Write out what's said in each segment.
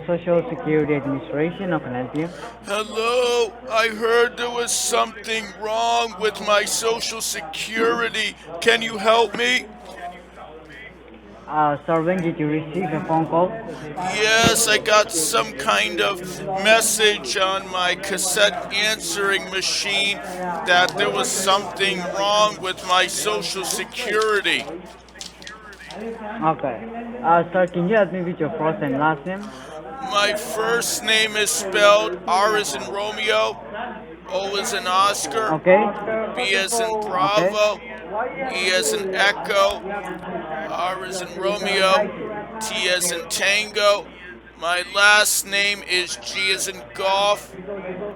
Social Security Administration. How can I help you? Hello, I heard there was something wrong with my social security. Can you help me? Sir, when did you receive a phone call? Yes, I got some kind of message on my cassette answering machine that there was something wrong with my social security. Okay. Sir, can you help me with your first and last name? My first name is spelled R as in Romeo, O as in Oscar, Okay. B as in Okay. Bravo, E as in Echo, R as in Romeo, T as in Tango. My last name is G as in Golf,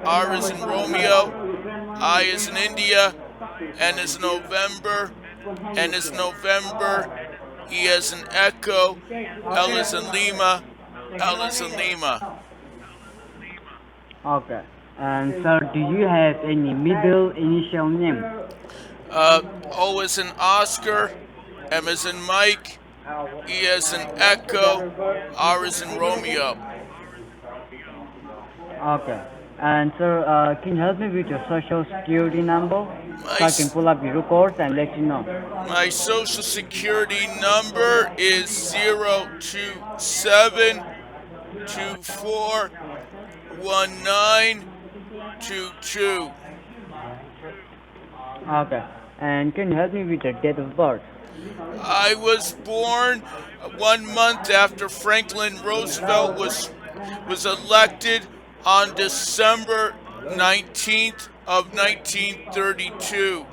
R as in Romeo, I as in India, N as in November, N as in November, E as in Echo, L as in Lima, L as in Lima. Okay. And sir, do you have any middle initial name? O as in Oscar, M as in Mike, E as in Echo, R as in Romeo. Okay. And sir, can you help me with your social security number My so I can pull up your records and let you know? My social security number is 027241922. Okay. And can you help me with your date of birth? I was born 1 month after Franklin Roosevelt was elected on December 19th of 1932.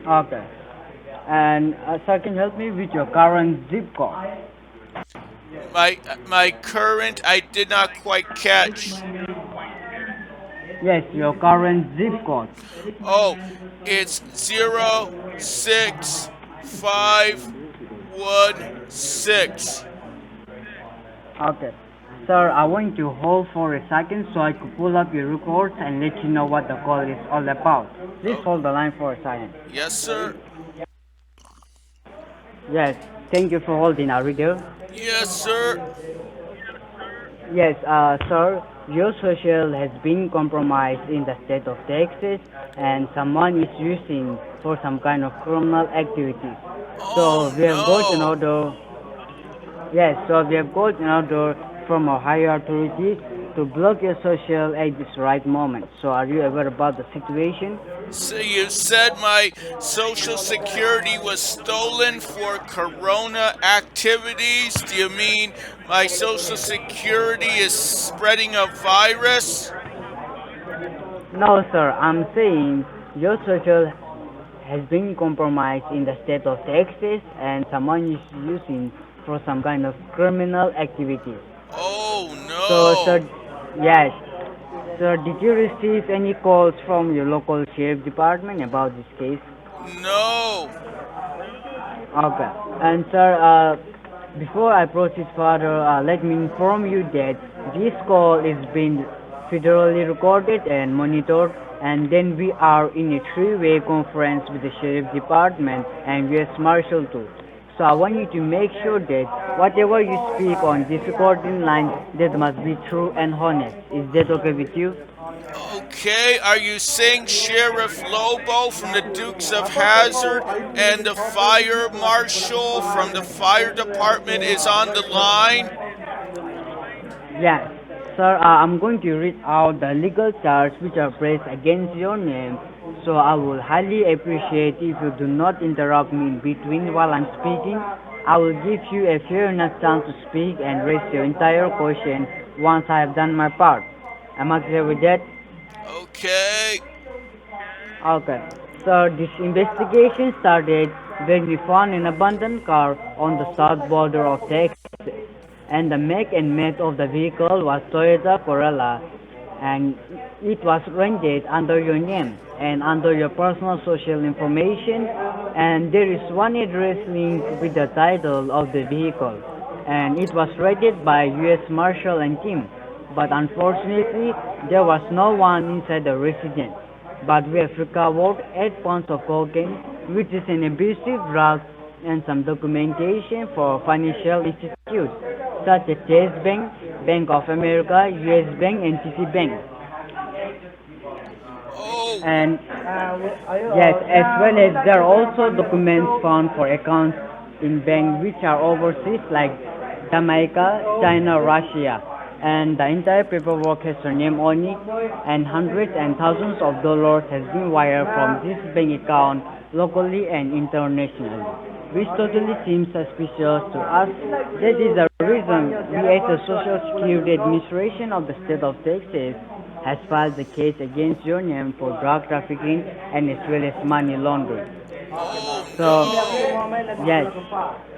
Okay. And sir, can you help me with your current zip code? My current I did not quite catch. Yes, your current zip code. Oh, it's 06516. Okay. Sir, I want to hold for a second so I could pull up your records and let you know what the call is all about. Please Oh, hold the line for a second. yes, sir. Yes, thank you for holding our video. Yes, sir. Yes, sir, your social has been compromised in the state of Texas and someone is using for some kind of criminal activities. Oh, So we have got an no. order. Yes, so we have got an order from a higher authority to block your social at this right moment. So are you aware about the situation? So you said my social security was stolen for corona activities? Do you mean my social security is spreading a virus? No, sir, I'm saying your social has been compromised in the state of Texas and someone is using for some kind of criminal activities. Oh, So, sir, no. yes, sir, did you receive any calls from your local sheriff department about this case? No. Okay. And sir, before I proceed further, let me inform you that this call is being federally recorded and monitored, and then we are in a three-way conference with the Sheriff Department and U.S. Marshal too. So I want you to make sure that whatever you speak on this recording line, that must be true and honest. Is that okay with you? Okay, are you saying Sheriff Lobo from the Dukes of Hazzard and the fire marshal from the fire department is on the line? Yes, sir, I'm going to read out the legal charges which are placed against your name. So I will highly appreciate if you do not interrupt me in between while I'm speaking. I will give you a fair enough chance to speak and raise your entire question once I have done my part. Am I clear with that? Okay. Okay. So this investigation started when we found an abandoned car on the south border of Texas, and the make and make of the vehicle was Toyota Corolla, and it was rented under your name and under your personal social information, and there is one address linked with the title of the vehicle, and it was rated by U.S. Marshal and team, but unfortunately there was no one inside the residence. But we have recovered 8 pounds of cocaine, which is an abusive drug, and some documentation for financial institutes such as Chase Bank, Bank of America, US Bank, and TC Bank. Oh, And yes, as well as there are also documents found for accounts in banks which are overseas like Jamaica, China, Russia. And the entire paperwork has her name on it, and hundreds and thousands of dollars has been wired from this bank account locally and internationally, which totally seems suspicious to us. That is the reason we as the Social Security Administration of the state of Texas has filed the case against your name for drug trafficking and as well as money laundering. oh So, no. yes,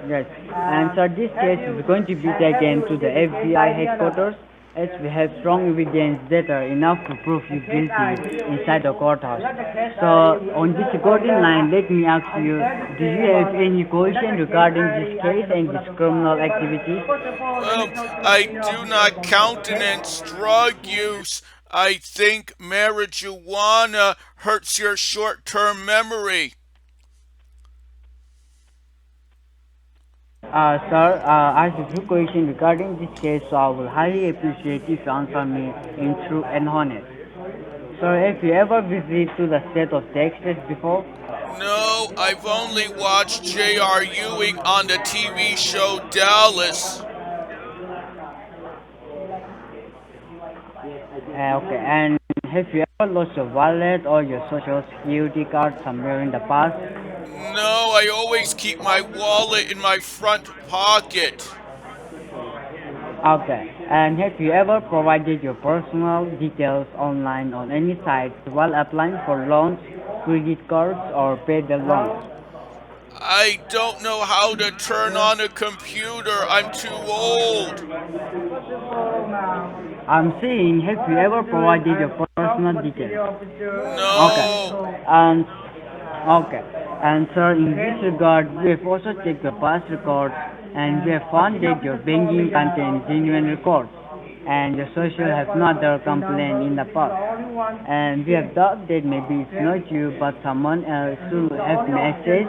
yes. And so this case is going to be taken to the FBI headquarters as we have strong evidence that are enough to prove you guilty inside the courthouse. So, on this recording line, let me ask you, do you have any question regarding this case and this criminal activity? Well, I do not countenance drug use. I think marijuana hurts your short-term memory. Sir, I have a few questions regarding this case, so I will highly appreciate if you answer me in true and honest. Sir, have you ever visited to the state of Texas before? No, I've only watched J.R. Ewing on the TV show Dallas. Okay, and have you ever lost your wallet or your social security card somewhere in the past? No, I always keep my wallet in my front pocket. Okay, and have you ever provided your personal details online on any site while applying for loans, credit cards, or paid the loans? I don't know how to turn on a computer. I'm too old. I'm saying, have you ever provided your personal details? Okay, No. and okay, and sir, in this regard, we have also checked your past records, and we have found that your banking contains genuine records, and your social have not other complaint in the past. And we have thought that maybe it's not you, but someone else who have access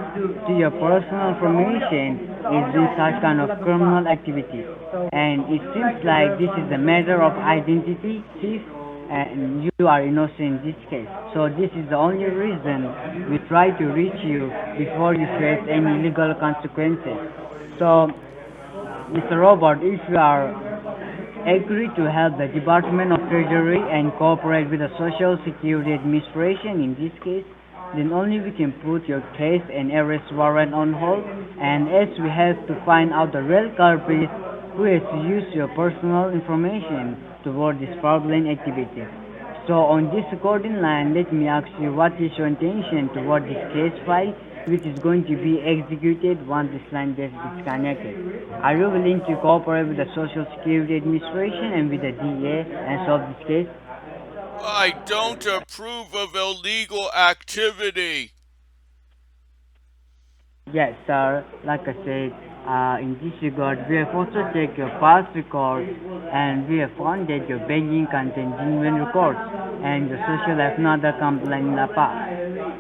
to your personal information is doing such kind of criminal activity. And it seems like this is a matter of identity thief and you are innocent in this case. So this is the only reason we try to reach you before you face any legal consequences. So, Mr. Robert, if you are agree to help the Department of Treasury and cooperate with the Social Security Administration in this case, then only we can put your case and arrest warrant on hold. And as we have to find out the real culprit who has used your personal information toward this fraudulent activity. So on this recording line, let me ask you what is your intention toward this case file which is going to be executed once this line gets disconnected. Are you willing to cooperate with the Social Security Administration and with the DA and solve this case? I don't approve of illegal activity. Yes, sir. Like I said, in this regard, we have also checked your past records and we have found that your banking contains genuine records and your social have not a complaint in the past.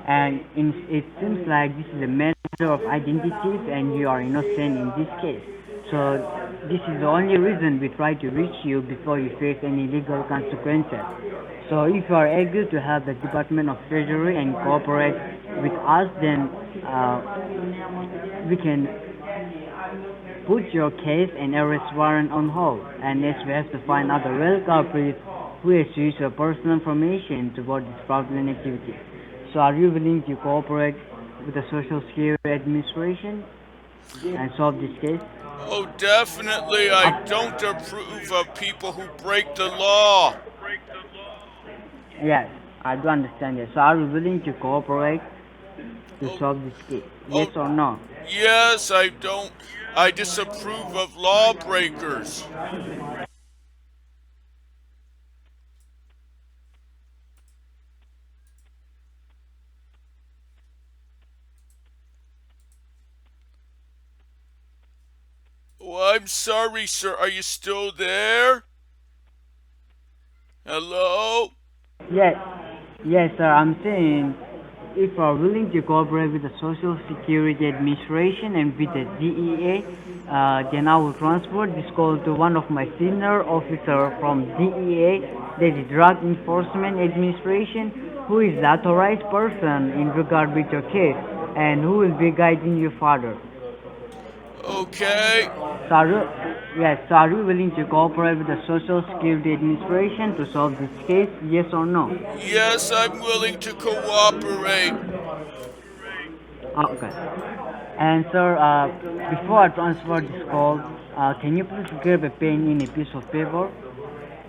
And it seems like this is a matter of identity and you are innocent in this case. So this is the only reason we try to reach you before you face any legal consequences. So if you are eager to help the Department of Treasury and cooperate with us, then we can put your case and arrest warrant on hold. And yes, we have to find out the real culprit who has used your personal information toward this fraudulent activity. So are you willing to cooperate with the Social Security Administration and solve this case? Oh, definitely, I don't approve of people who break the law. Yes, I do understand that. So are you willing to cooperate to Oh, solve this case? Yes oh, or no? yes, I don't. I disapprove of lawbreakers. Oh, I'm sorry, sir. Are you still there? Hello? Yes, yes, sir. I'm saying if you are willing to cooperate with the Social Security Administration and with the DEA, then I will transfer this call to one of my senior officer from DEA, the Drug Enforcement Administration, who is the authorized person in regard with your case and who will be guiding you further. Okay. So are you, yes, so are you willing to cooperate with the Social Security Administration to solve this case, yes or no? Yes, I'm willing to cooperate. Okay. And sir, before I transfer this call, can you please grab a pen and a piece of paper?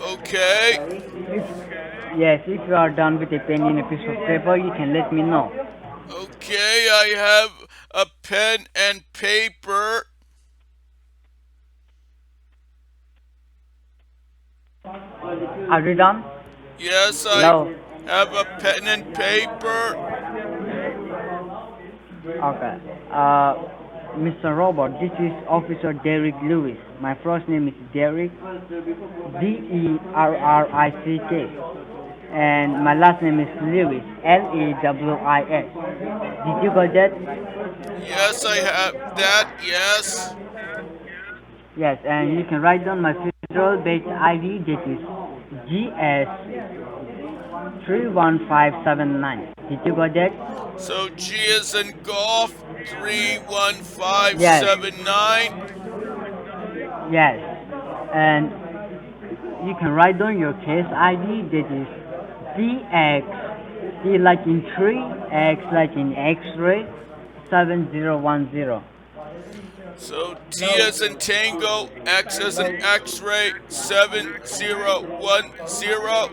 Okay. Yes, if you are done with a pen and a piece of paper, you can let me know. Okay, I have a pen and paper. Are you done? Yes, I Hello. have a pen and paper. Okay. Mr. Robert, this is Officer Derrick Lewis. My first name is Derrick, Derrick, and my last name is Lewis, Lewis. Did you got that? Yes, I have that. Yes. Yes, and you can write down my federal base ID, that is GS 31579. Did you got that? So G is in golf 31579. Yes. And you can write down your case ID, that is DX, D like in tree, X like in X-ray, 7010. So T as in Tango, X as in X-ray 7010.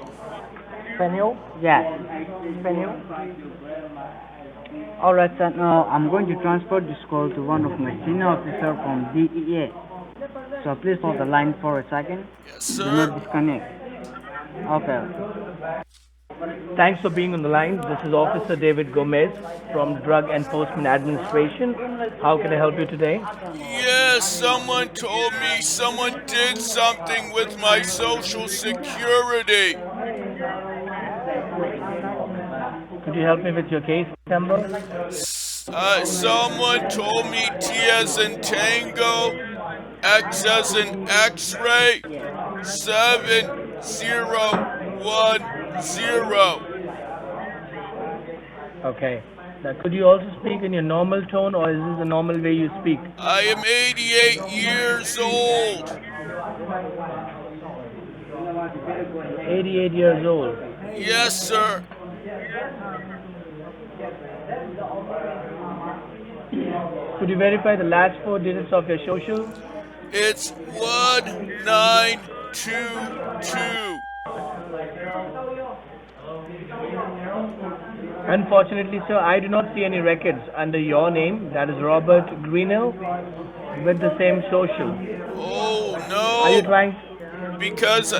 Spaniel? Yes. Spaniel? Alright, sir. Now I'm going to transfer this call to one of my senior officer from DEA. So please hold the line for a second. Yes, Do not sir. disconnect. Okay. Thanks for being on the line. This is Officer David Gomez from Drug Enforcement Administration. How can I help you today? Yes, someone told me someone did something with my Social Security. Could you help me with your case number? Someone told me T as in Tango, X as in X-ray 7010. Okay. Now, could you also speak in your normal tone, or is this the normal way you speak? I am 88 years old. 88 years old. Yes, sir. Could you verify the last four digits of your social? It's 1922. Unfortunately, sir, I do not see any records under your name, that is Robert Greenell, with the same social. Oh, Are you no. trying? Because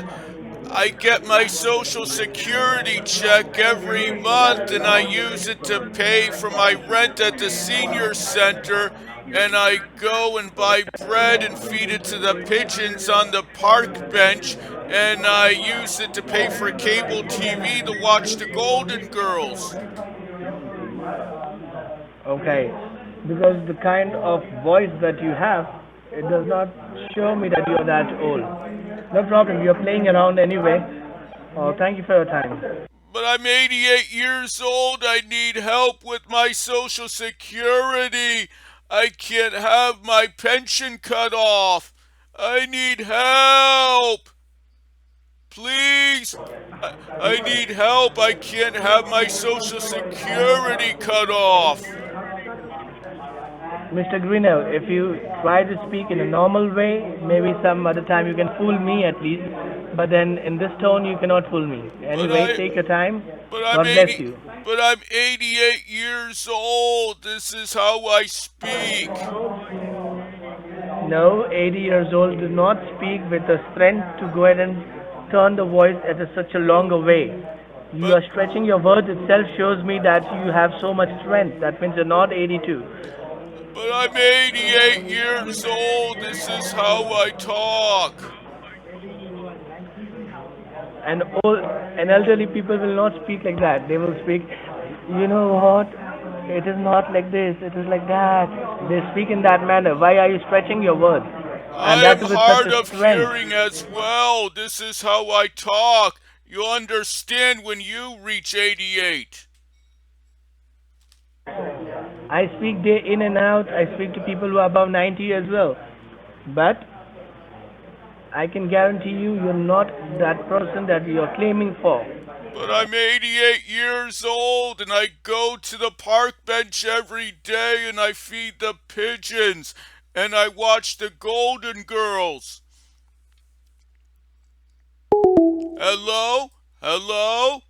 I get my Social Security check every month and I use it to pay for my rent at the senior center, and I go and buy bread and feed it to the pigeons on the park bench, and I use it to pay for cable TV to watch the Golden Girls. Okay, because the kind of voice that you have, it does not show me that you're that old. No problem, you're playing around anyway. Thank you for your time. But I'm 88 years old. I need help with my Social Security. I can't have my pension cut off. I need help. Please. I need help. I can't have my Social Security cut off. Mr. Greenell, if you try to speak in a normal way, maybe some other time you can fool me at least. But then in this tone, you cannot fool me. Anyway, take your time. But God I'm bless 80, you. but I'm 88 years old. This is how I speak. No, 80 years old do not speak with the strength to go ahead and turn the voice at such a longer way. You are stretching your words itself shows me that you have so much strength. That means you're not 82. But I'm 88 years old. This is how I talk. And elderly people will not speak like that. They will speak You know what? It is not like this. It is like that. They speak in that manner. Why are you stretching your words? And I that am with such hard a of strength. hearing as well. This is how I talk. You'll understand when you reach 88. I speak day in and out. I speak to people who are above 90 as well. But I can guarantee you, you're not that person that you're claiming for. But I'm 88 years old and I go to the park bench every day and I feed the pigeons and I watch the Golden Girls. Hello? Hello?